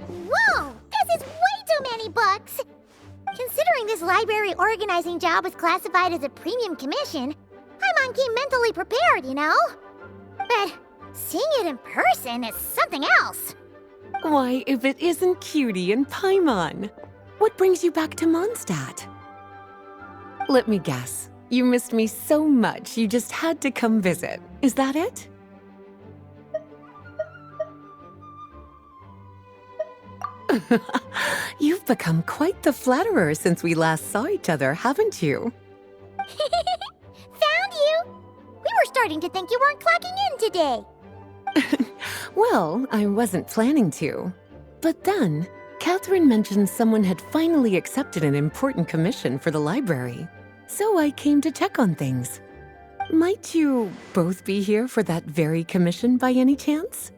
Whoa! This is way too many books! Considering this library organizing job was classified as a premium commission, Paimon came mentally prepared, you know? But seeing it in person is something else. Why, if it isn't Cutie and Paimon? What brings you back to Mondstadt? Let me guess. You missed me so much you just had to come visit. Is that it? You've become quite the flatterer since we last saw each other, haven't you? Found you! We were starting to think you weren't clocking in today. Well, I wasn't planning to. But then, Catherine mentioned someone had finally accepted an important commission for the library. So I came to check on things. Might you both be here for that very commission by any chance?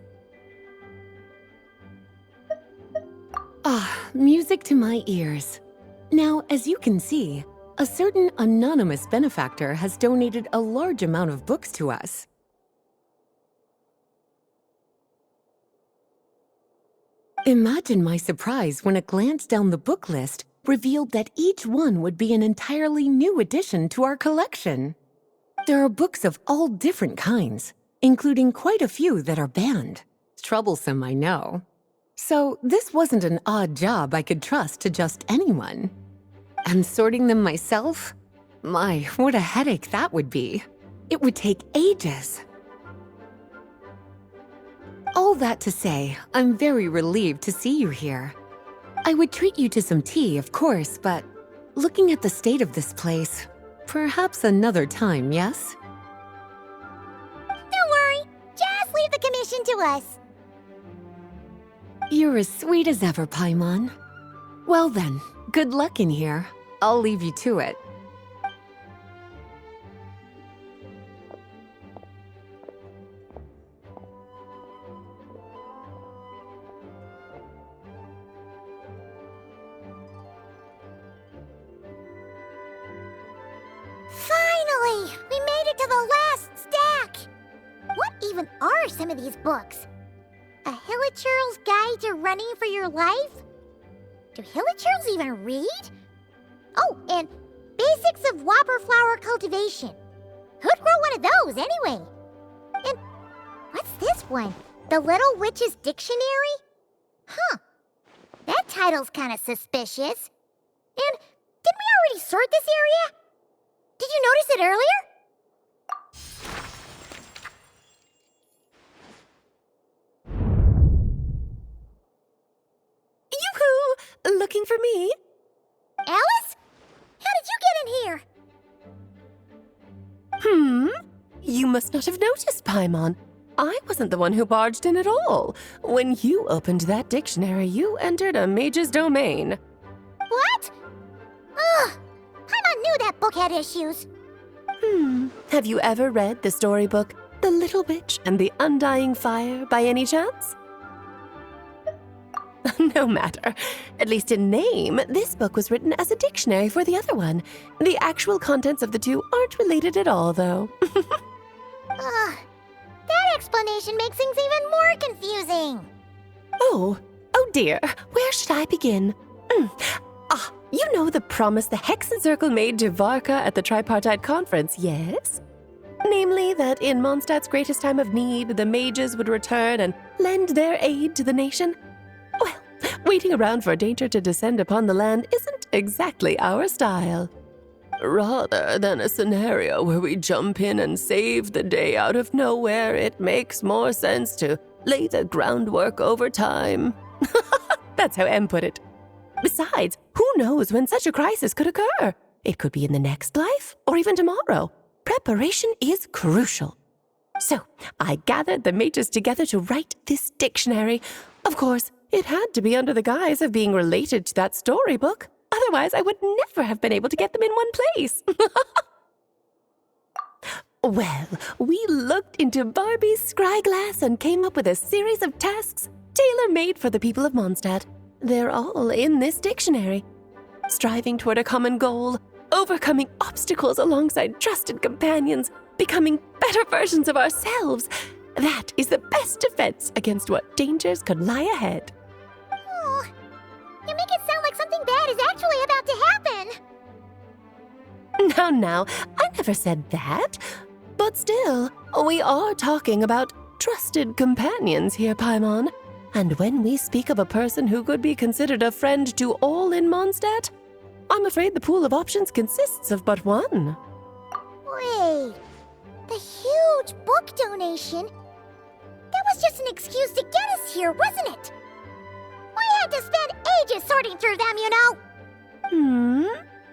Ah, music to my ears. Now, as you can see, a certain anonymous benefactor has donated a large amount of books to us. Imagine my surprise when a glance down the book list revealed that each one would be an entirely new addition to our collection. There are books of all different kinds, including quite a few that are banned. Troublesome, I know. So this wasn't an odd job I could trust to just anyone. And sorting them myself? My, what a headache that would be. It would take ages. All that to say, I'm very relieved to see you here. I would treat you to some tea, of course, but looking at the state of this place, perhaps another time, yes? Don't worry, just leave the commission to us. You're as sweet as ever, Paimon. Well then, good luck in here. I'll leave you to it. We made it to the last stack! What even are some of these books? A Hilichurl's Guide to Running for Your Life? Do Hilichurls even read? Oh, and Basics of Whopper Flower Cultivation. Who'd grow one of those, anyway? And what's this one? The Little Witch's Dictionary? Huh. That title's kinda suspicious. And didn't we already sort this area? Did you notice it earlier? Yoo-hoo! Looking for me? Alice? How did you get in here? You must not have noticed, Paimon. I wasn't the one who barged in at all. When you opened that dictionary, you entered a mage's domain. What? Ugh! Paimon knew that book had issues. Have you ever read the storybook The Little Witch and the Undying Fire by any chance? No matter. At least in name, this book was written as a dictionary for the other one. The actual contents of the two aren't related at all, though. Ugh. That explanation makes things even more confusing. Oh dear. Where should I begin? You know the promise the Hexen Circle made to Varka at the Tripartite Conference, yes? Namely, that in Mondstadt's greatest time of need, the mages would return and lend their aid to the nation? Well, waiting around for danger to descend upon the land isn't exactly our style. Rather than a scenario where we jump in and save the day out of nowhere, it makes more sense to lay the groundwork over time. That's how Em put it. Besides, who knows when such a crisis could occur? It could be in the next life, or even tomorrow. Preparation is crucial. So, I gathered the mages together to write this dictionary. Of course, it had to be under the guise of being related to that storybook. Otherwise, I would never have been able to get them in one place. Well, we looked into Barbie's scryglass and came up with a series of tasks tailor-made for the people of Mondstadt. They're all in this dictionary. Striving toward a common goal, overcoming obstacles alongside trusted companions, becoming better versions of ourselves. That is the best defense against what dangers could lie ahead. Oh, you make it sound like something bad is actually about to happen. Now, I never said that. But still, we are talking about trusted companions here, Paimon. And when we speak of a person who could be considered a friend to all in Mondstadt, I'm afraid the pool of options consists of but one. Wait, the huge book donation? That was just an excuse to get us here, wasn't it? We had to spend ages sorting through them, you know.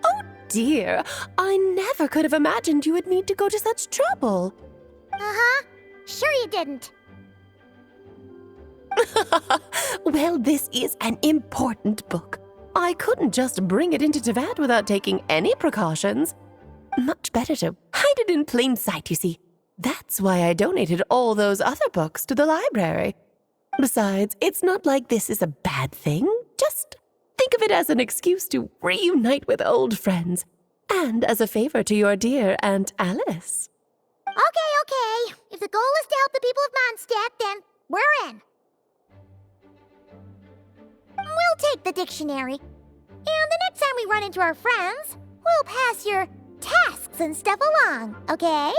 Oh dear, I never could have imagined you would need to go to such trouble. Uh-huh. Sure you didn't. Well, this is an important book. I couldn't just bring it into Teyvat without taking any precautions. Much better to hide it in plain sight, you see. That's why I donated all those other books to the library. Besides, it's not like this is a bad thing. Just think of it as an excuse to reunite with old friends. And as a favor to your dear Aunt Alice. Okay. If the goal is to help the people of Mondstadt, then we're in. We'll take the dictionary. And the next time we run into our friends, we'll pass your tasks and stuff along, okay?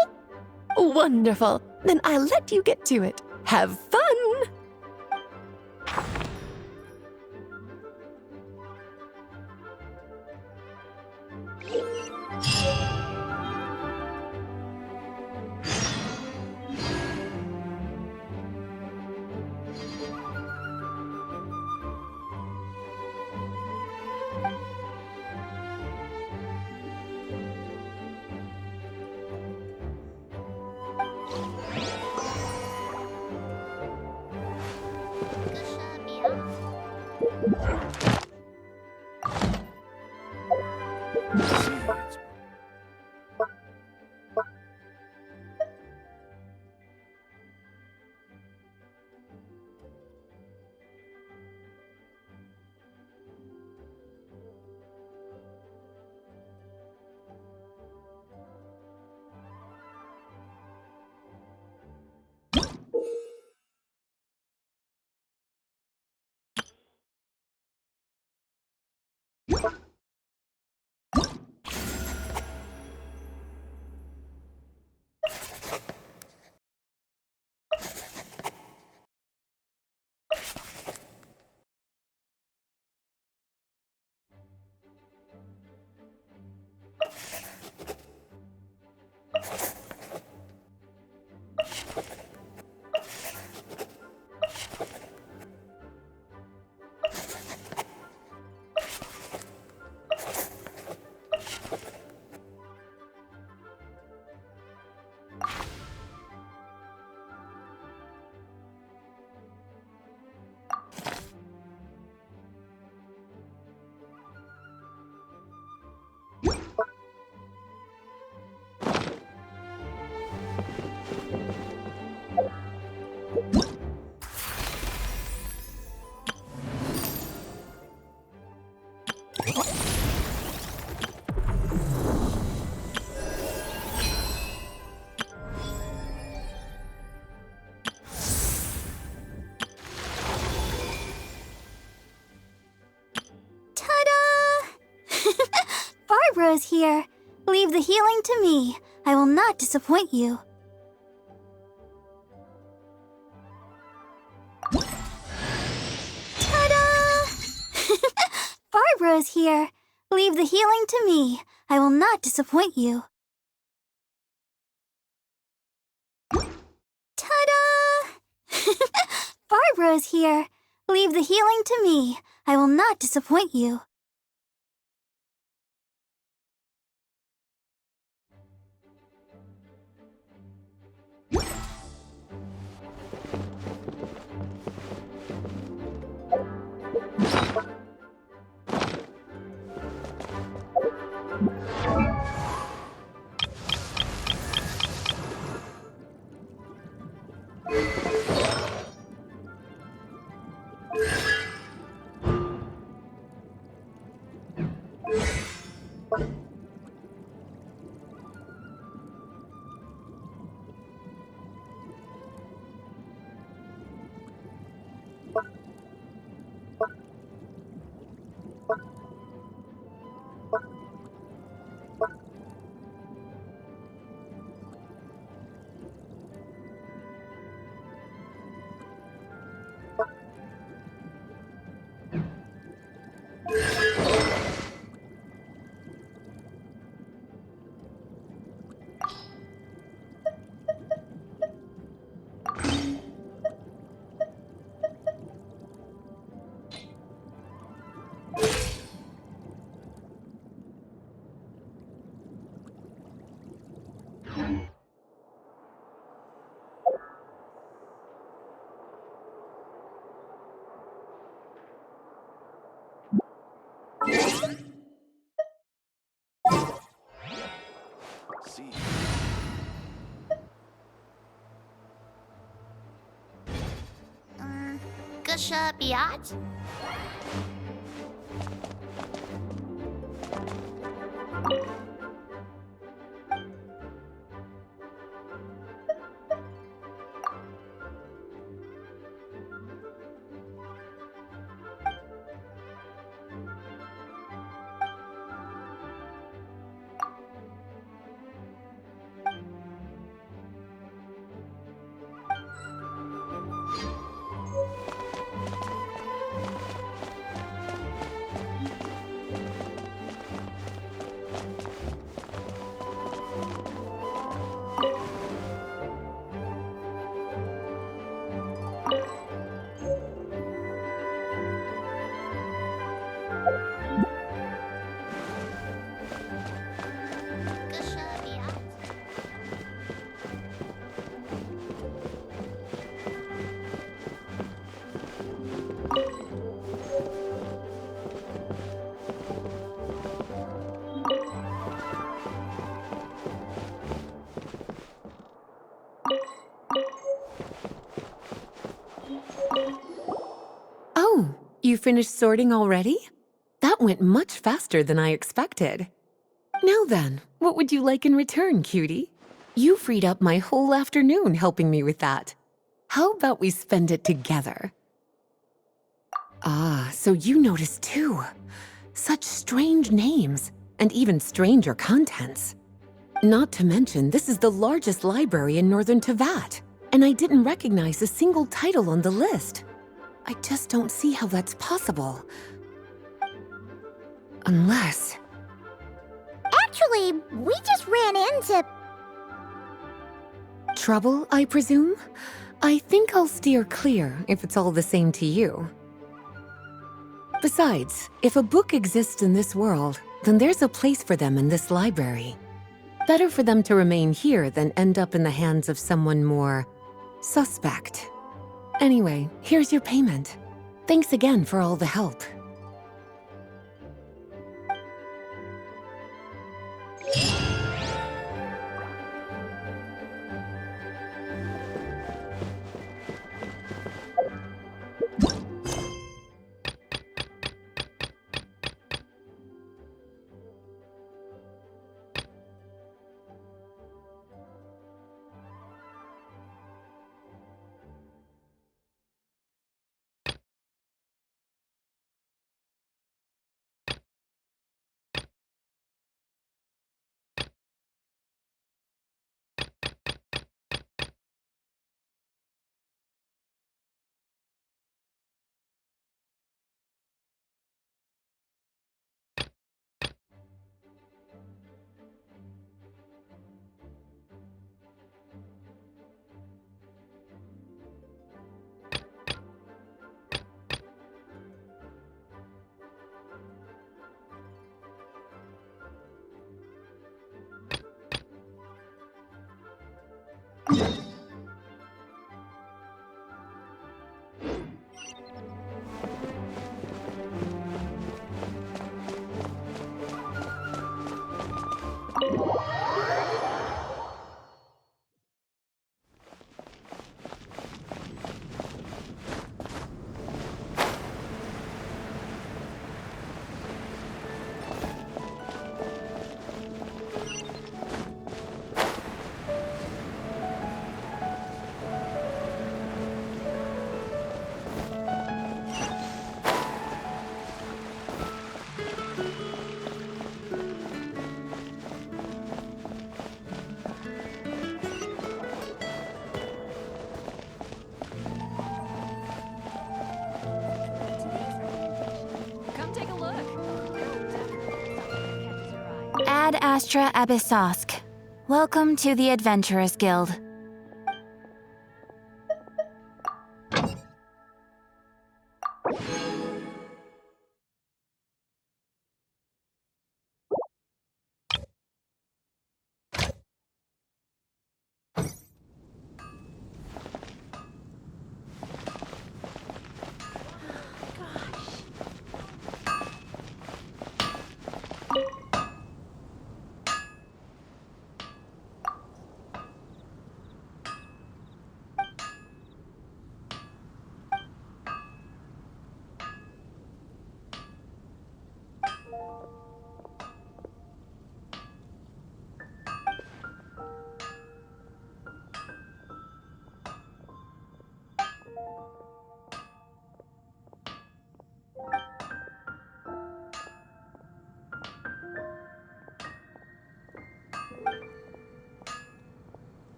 Wonderful. Then I'll let you get to it. Have fun! Barbara's here. Leave the healing to me. I will not disappoint you. Ta-da! Barbara's here. Leave the healing to me. I will not disappoint you. Ta-da! Barbara's here. Leave the healing to me. I will not disappoint you. Gusha Biat? Oh, you finished sorting already? That went much faster than I expected. Now then, what would you like in return, cutie? You freed up my whole afternoon helping me with that. How about we spend it together? Ah, so you noticed too. Such strange names, and even stranger contents. Not to mention, this is the largest library in Northern Tevat, and I didn't recognize a single title on the list. I just don't see how that's possible. Unless... Actually, we just ran into... Trouble, I presume? I think I'll steer clear if it's all the same to you. Besides, if a book exists in this world, then there's a place for them in this library. Better for them to remain here than end up in the hands of someone more suspect. Anyway, here's your payment. Thanks again for all the help. Ad Astra Abyssosk. Welcome to the Adventurers Guild.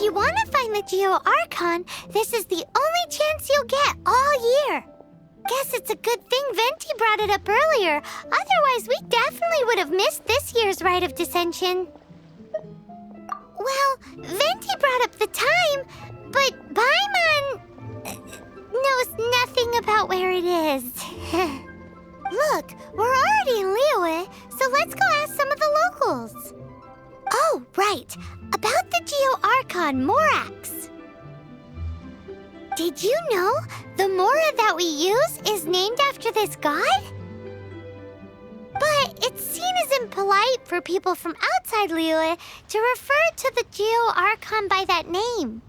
you want to find the Geo Archon, this is the only chance you'll get all year. Guess it's a good thing Venti brought it up earlier. Otherwise, we definitely would have missed this year's Rite of Dissension. Well, Venti brought up the time, but Paimon knows nothing about where it is. Look, we're already in Liyue, so let's go ask some of the locals. Oh, right. About the Geo Archon Morax. Did you know the Mora that we use is named after this god? But it's seen as impolite for people from outside Liyue to refer to the Geo Archon by that name.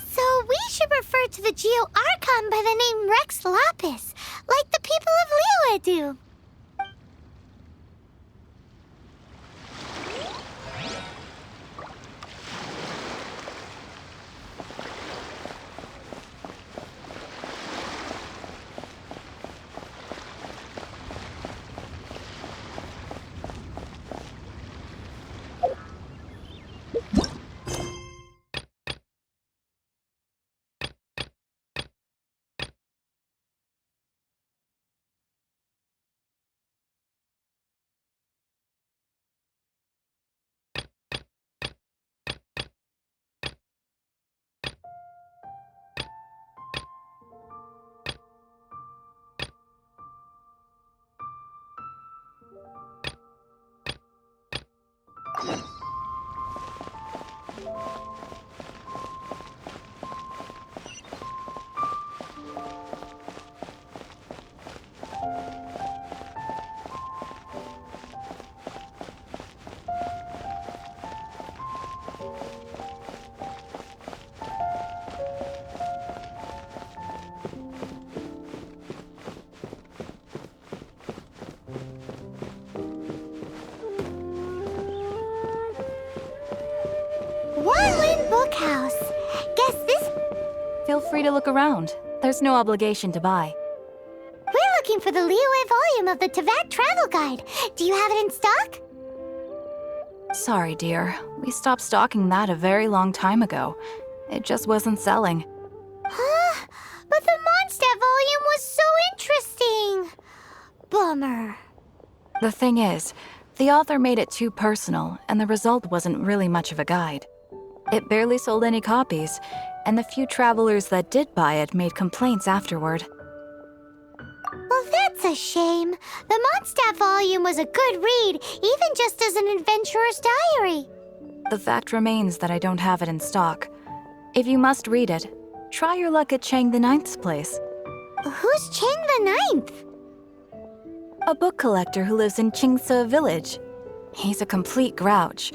So we should refer to the Geo Archon by the name Rex Lapis, like the people of Liyue do. Warwind Bookhouse. Guess this... Feel free to look around. There's no obligation to buy. We're looking for the Liyue volume of the Tevat Travel Guide. Do you have it in stock? Sorry, dear. We stopped stocking that a very long time ago. It just wasn't selling. Huh? But the Mondstadt volume was so interesting. Bummer. The thing is, the author made it too personal, and the result wasn't really much of a guide. It barely sold any copies, and the few travelers that did buy it made complaints afterward. Well, that's a shame. The Mondstadt volume was a good read, even just as an adventurer's diary. The fact remains that I don't have it in stock. If you must read it, try your luck at Chang the Ninth's place. Who's Chang the Ninth? A book collector who lives in Qingse Village. He's a complete grouch,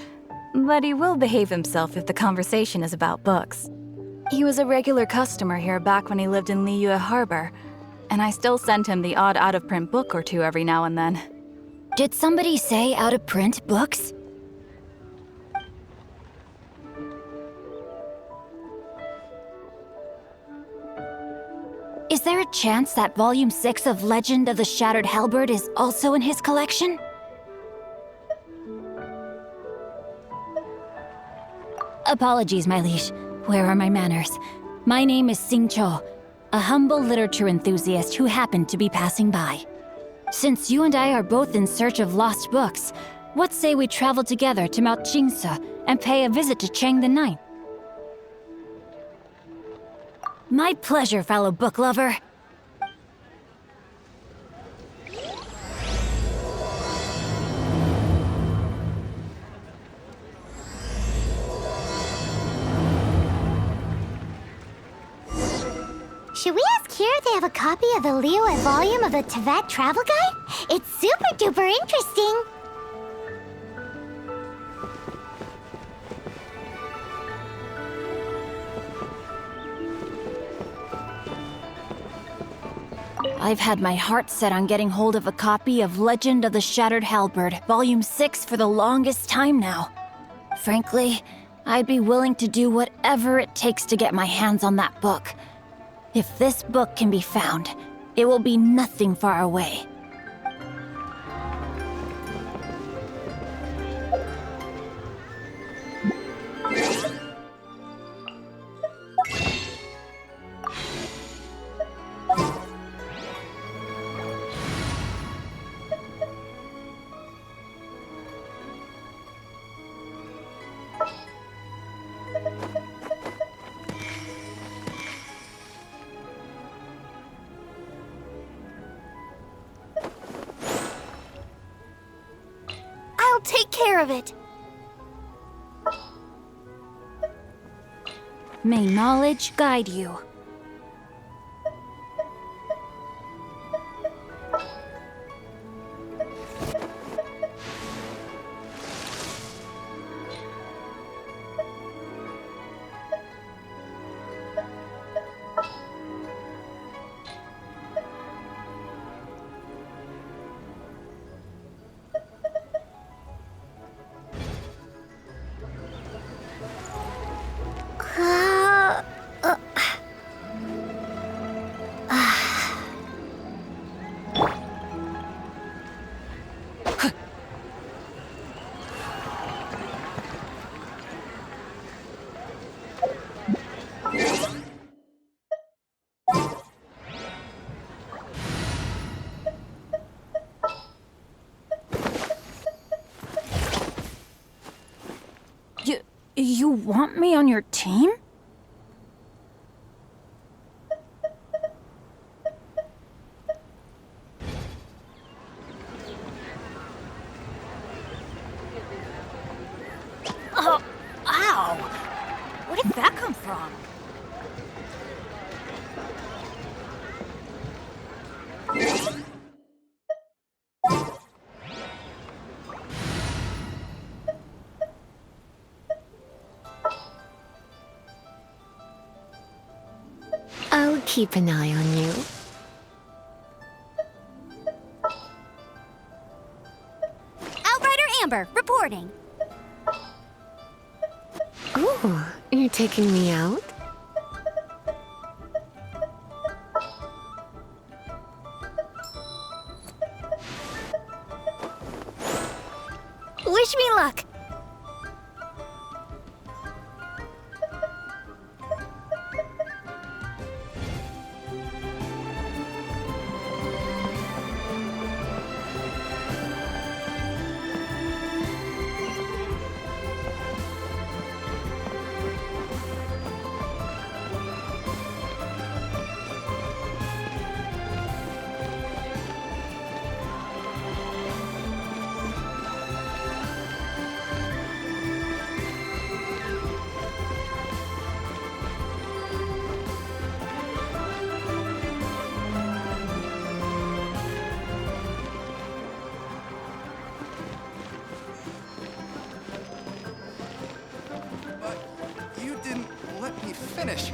but he will behave himself if the conversation is about books. He was a regular customer here back when he lived in Liyue Harbor, and I still send him the odd out-of-print book or two every now and then. Did somebody say out-of-print books? Is there a chance that Volume 6 of Legend of the Shattered Halberd is also in his collection? Apologies, my liege. Where are my manners? My name is Sing Cho, a humble literature enthusiast who happened to be passing by. Since you and I are both in search of lost books, what say we travel together to Mount Qingse and pay a visit to Chang the Ninth? My pleasure, fellow book lover. Should we ask here if they have a copy of the Liyue volume of the Tevat Travel Guide? It's super duper interesting. I've had my heart set on getting hold of a copy of Legend of the Shattered Halberd, Volume 6 for the longest time now. Frankly, I'd be willing to do whatever it takes to get my hands on that book. If this book can be found, it will be nothing far away. of it. May knowledge guide you. You want me on your team? Oh, ow! Where did that come from? I'll keep an eye on you. Outrider Amber, reporting. Oh, you're taking me out? Wish me luck. You didn't let me finish.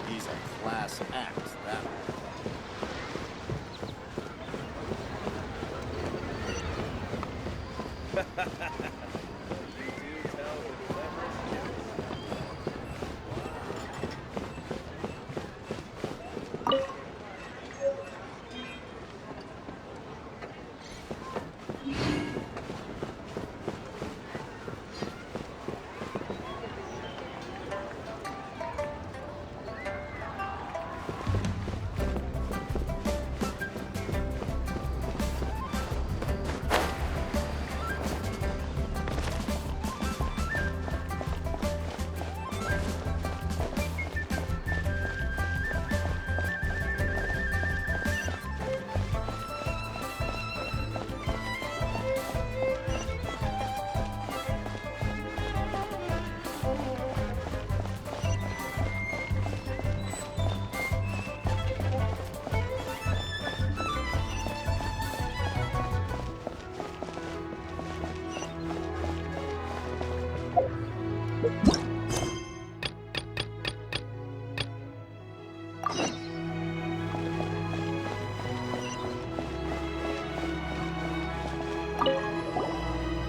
He's a class act, that one.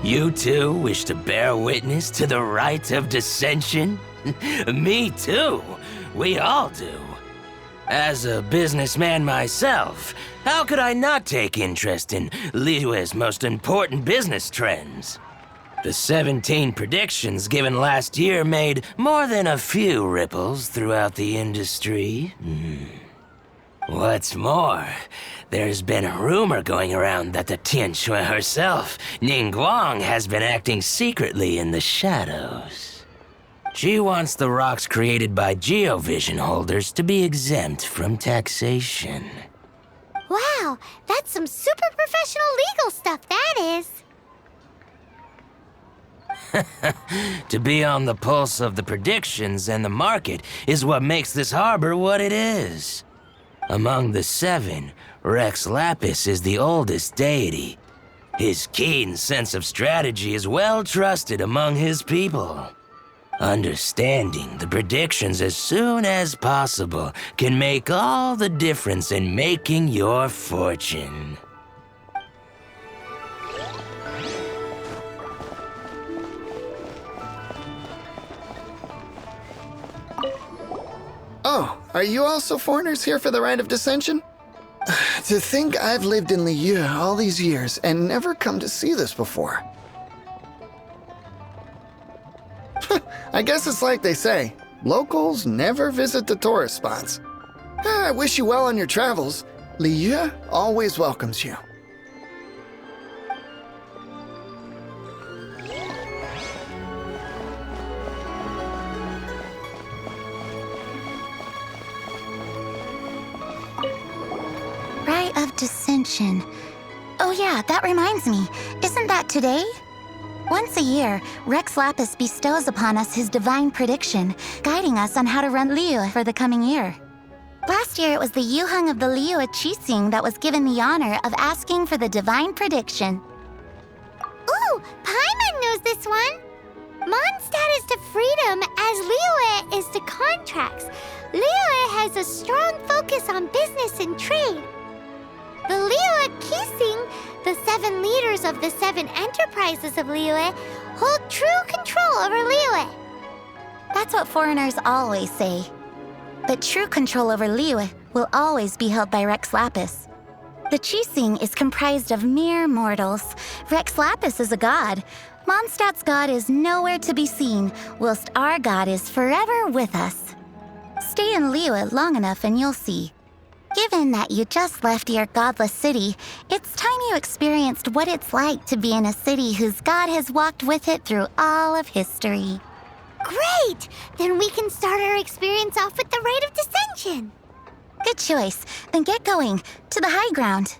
You too wish to bear witness to the rite of dissension? Me too. We all do. As a businessman myself, how could I not take interest in Liyue's most important business trends? The 17 predictions given last year made more than a few ripples throughout the industry. What's more, there's been a rumor going around that the Tianshui herself, Ningguang, has been acting secretly in the shadows. She wants the rocks created by Geovision holders to be exempt from taxation. Wow, that's some super professional legal stuff, that is. To be on the pulse of the predictions and the market is what makes this harbor what it is. Among the 7, Rex Lapis is the oldest deity. His keen sense of strategy is well trusted among his people. Understanding the predictions as soon as possible can make all the difference in making your fortune. Oh, are you also foreigners here for the Rite of Dissension? To think I've lived in Liyue all these years and never come to see this before. I guess it's like they say, locals never visit the tourist spots. I wish you well on your travels. Liyue always welcomes you. Rite of Dissension. Oh yeah, that reminds me. Isn't that today? Once a year, Rex Lapis bestows upon us his divine prediction, guiding us on how to run Liyue for the coming year. Last year, it was the Yuheng of the Liyue Qixing that was given the honor of asking for the divine prediction. Ooh, Paimon knows this one. Mondstadt is to freedom as Liyue is to contracts. Liyue has a strong focus on business and trade. The Liyue Qixing, the 7 leaders of the 7 enterprises of Liyue, hold true control over Liyue. That's what foreigners always say. But true control over Liyue will always be held by Rex Lapis. The Qixing is comprised of mere mortals. Rex Lapis is a god. Mondstadt's god is nowhere to be seen, whilst our god is forever with us. Stay in Liyue long enough and you'll see. Given that you just left your godless city, it's time you experienced what it's like to be in a city whose god has walked with it through all of history. Great! Then we can start our experience off with the Rite of Dissension. Good choice. Then get going. To the high ground.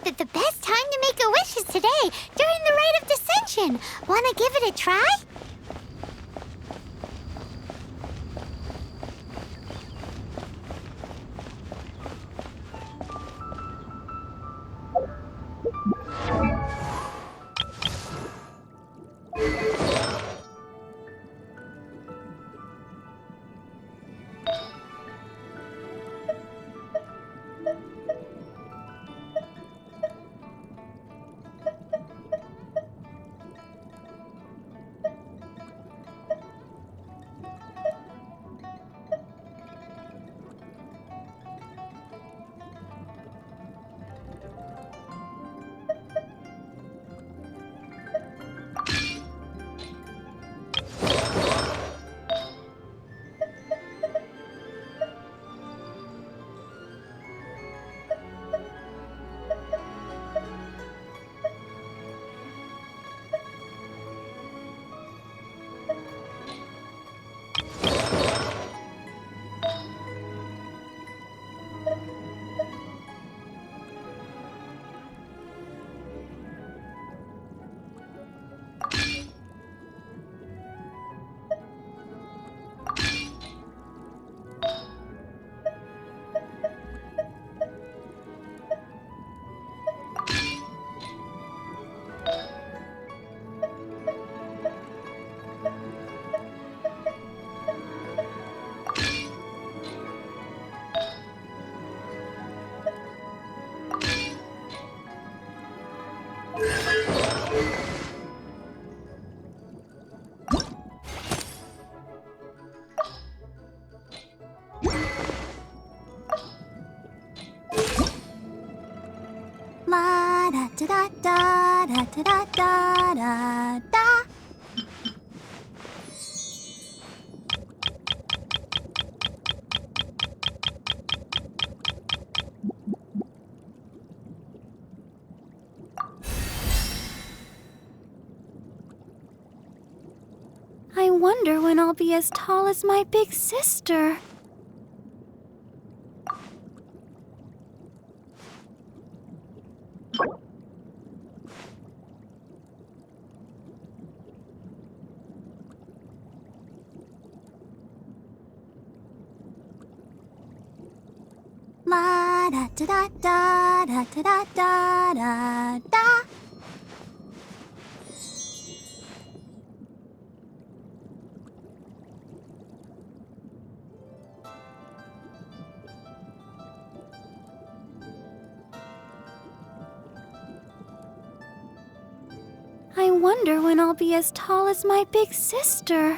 that the best time to make a wish is today, during the Rite of Dissension. Wanna give it a try? La da da da da da da da da da. I wonder when I'll be as tall as my big sister. La da da da da da da da da da. I wonder when I'll be as tall as my big sister.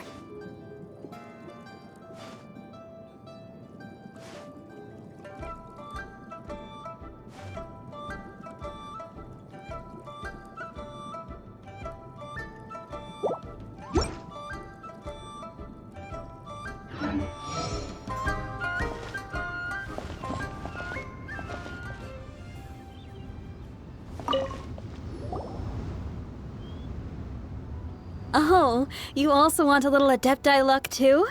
Oh, you also want a little Adepti luck too?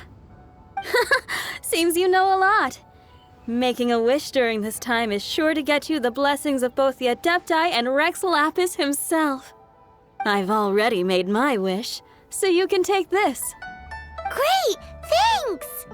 Seems you know a lot. Making a wish during this time is sure to get you the blessings of both the Adepti and Rex Lapis himself. I've already made my wish, so you can take this. Great! Thanks!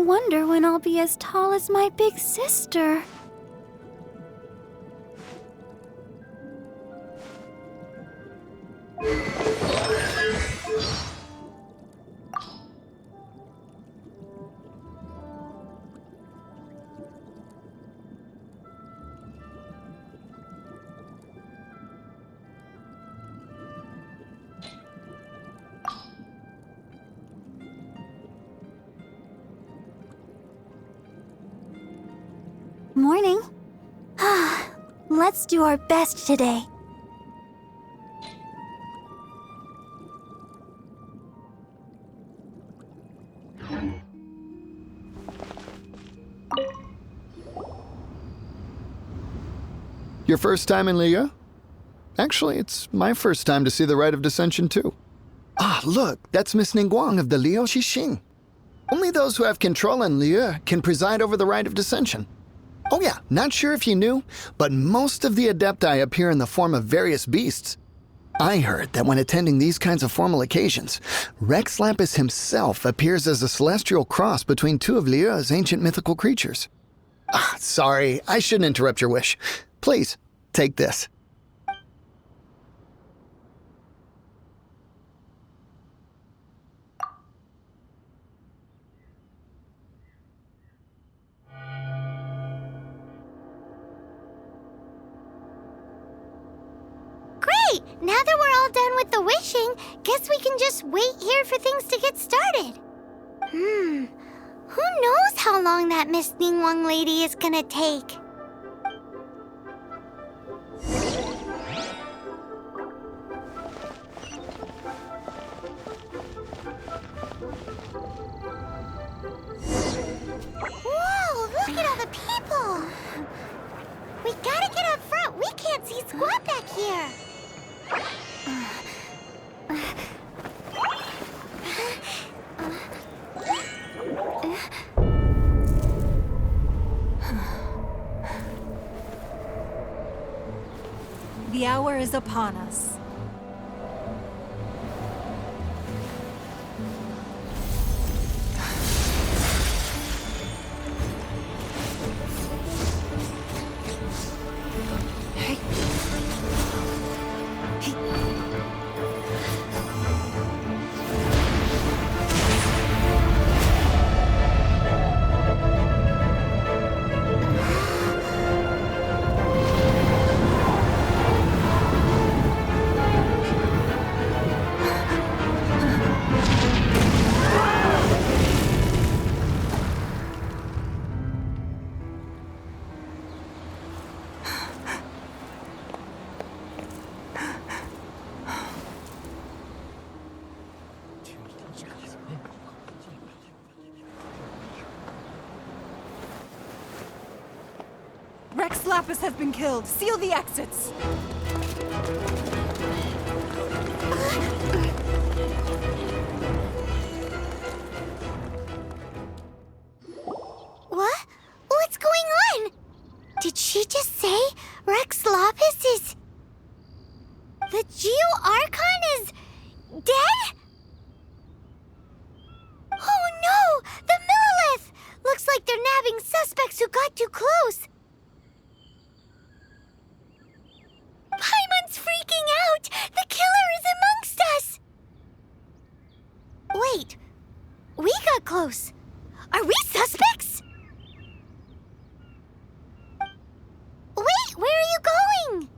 wonder when I'll be as tall as my big sister. Morning. Let's do our best today. Your first time in Liyue? Actually, it's my first time to see the Rite of Dissension, too. Ah, look, that's Miss Ningguang of the Liu Xixing. Only those who have control in Liyue can preside over the Rite of Dissension. Oh yeah, not sure if you knew, but most of the Adepti appear in the form of various beasts. I heard that when attending these kinds of formal occasions, Rex Lapis himself appears as a celestial cross between two of Liyue's ancient mythical creatures. Ah, sorry, I shouldn't interrupt your wish. Please, take this. Great! Now that we're all done with the wishing, guess we can just wait here for things to get started. Who knows how long that Miss Ningguang lady is gonna take? Whoa, look at all the people! We gotta get up front. We can't see squat back here. The hour is upon us. Rex Lapis has been killed. Seal the exits. What? What's going on? Did she just say Rex Lapis is... The Geo-Archon is... dead? Oh no! The Millilith! Looks like they're nabbing suspects who got too close. Paimon's freaking out! The killer is amongst us! Wait, we got close. Are we suspects? Wait, where are you going?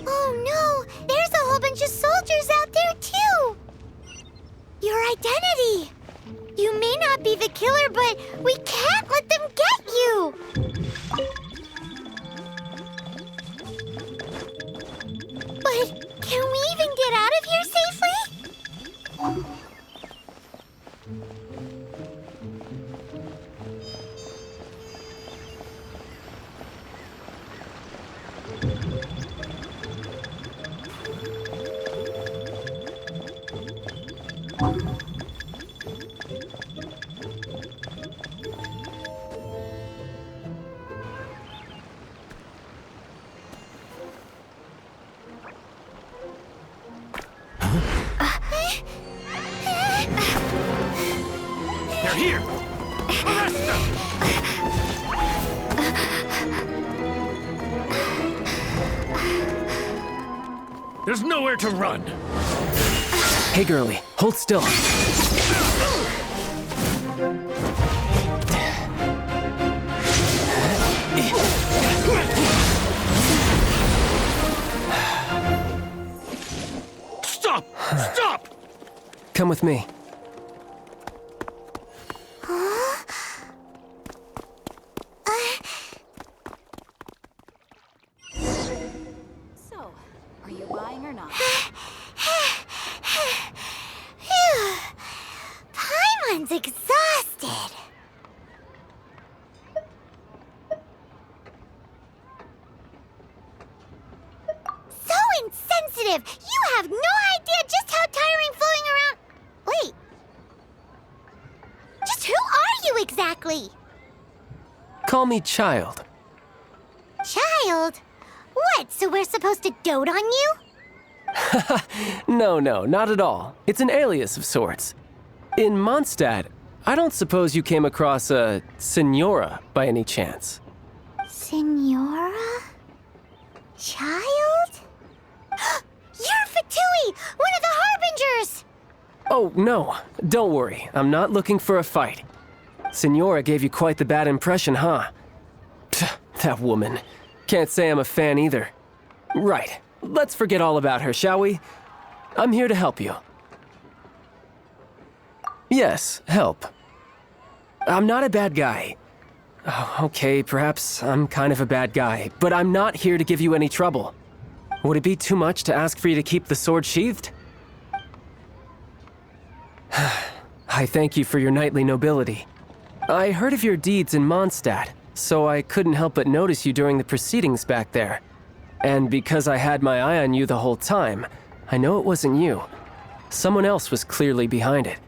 Oh no, there's a whole bunch of soldiers out there too! Your identity! You may not be the killer, but we can't let them get you! But can we even get out of here safely? They're here! Arrest them! There's nowhere to run! Hey, girlie, hold still. Stop! Stop! Come with me. So, are you buying or not? Paimon's exhausted. So insensitive! You have no idea just how tiring floating around. Wait. Just who are you exactly? Call me Child. Child? What, so we're supposed to dote on you? No, not at all. It's an alias of sorts. In Mondstadt, I don't suppose you came across a Senora by any chance. Senora? Child? You're Fatui, one of the Harbingers! Oh, no. Don't worry. I'm not looking for a fight. Senora gave you quite the bad impression, huh? Pfft, that woman. Can't say I'm a fan either. Right. Let's forget all about her, shall we? I'm here to help you. Yes, help. I'm not a bad guy. Oh, okay, perhaps I'm kind of a bad guy, but I'm not here to give you any trouble. Would it be too much to ask for you to keep the sword sheathed? I thank you for your knightly nobility. I heard of your deeds in Mondstadt, so I couldn't help but notice you during the proceedings back there. And because I had my eye on you the whole time, I know it wasn't you. Someone else was clearly behind it.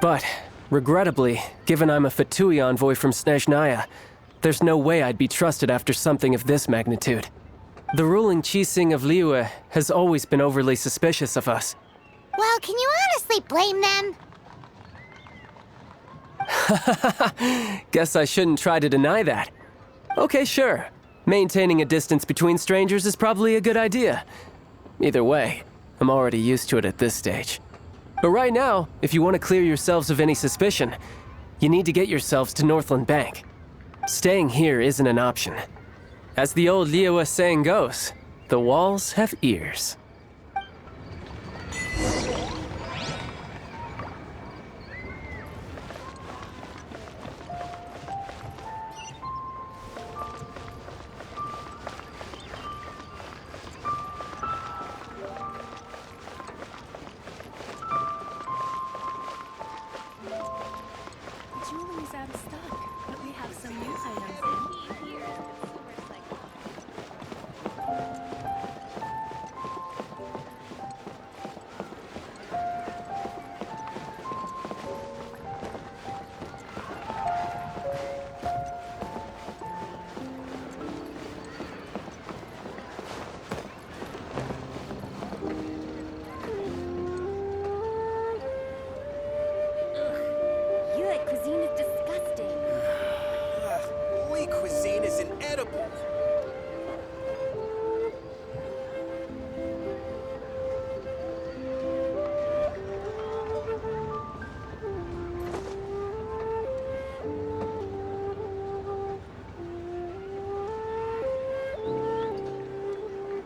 But, regrettably, given I'm a Fatui envoy from Snezhnaya, there's no way I'd be trusted after something of this magnitude. The ruling Qixing of Liyue has always been overly suspicious of us. Well, can you honestly blame them? Guess I shouldn't try to deny that. Okay, sure. Maintaining a distance between strangers is probably a good idea. Either way, I'm already used to it at this stage. But right now, if you want to clear yourselves of any suspicion, you need to get yourselves to Northland Bank. Staying here isn't an option. As the old Liyue saying goes, the walls have ears.